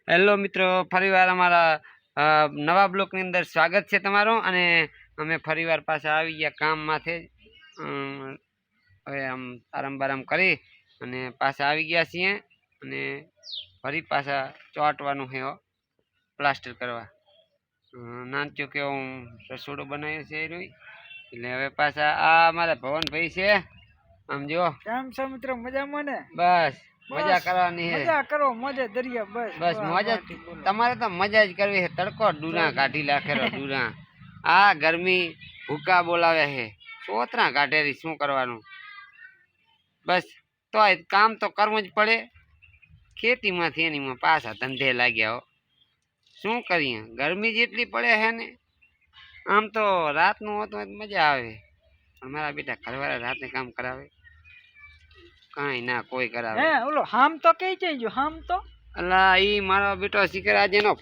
Hello મિત્રો, ફરીવાર અમારા નવા બ્લોકની અંદર સ્વાગત છે તમારું। અને અમે ફરીવાર પાછા આવી ગયા કામમાંથી। હવે આમ આરામ બારામ કરી અને પાછા આવી ગયા છીએ અને ફરી પાછા ચોંટવાનું છે પ્લાસ્ટર કરવા। નાનચું કે હું રસોડું બનાવ્યું છે એટલે હવે પાછા આ અમારા ભવનભાઈ છે। આમ જો કેમ છો મિત્રો, મજામાં ને? બસ મજા કરવાની છે, મજા કરો, મજા દરિયા બસ બસ મજા તમારે તો મજા જ કરવી છે। તડકો ડૂરા કાઢી લાખેલો ડૂરા, આ ગરમી ભૂકા બોલાવે છે, સોતરા કાઢેરી શું કરવાનું। બસ તો કામ તો કરવું જ પડે, ખેતીમાંથી એની પાછા ધંધે લાગ્યા હો, શું કરીએ ગરમી જેટલી પડે છે ને। આમ તો રાતનું હોતું મજા આવે, પણ મારા બેટા ઘરવાળા રાતે કામ કરાવે, કાંઈ ના કોઈ કરાવે। હે ઓલો હામ તો કઈ જઈજો, હામ તો અલા ઈ મારો બેટો શીખર આજે નો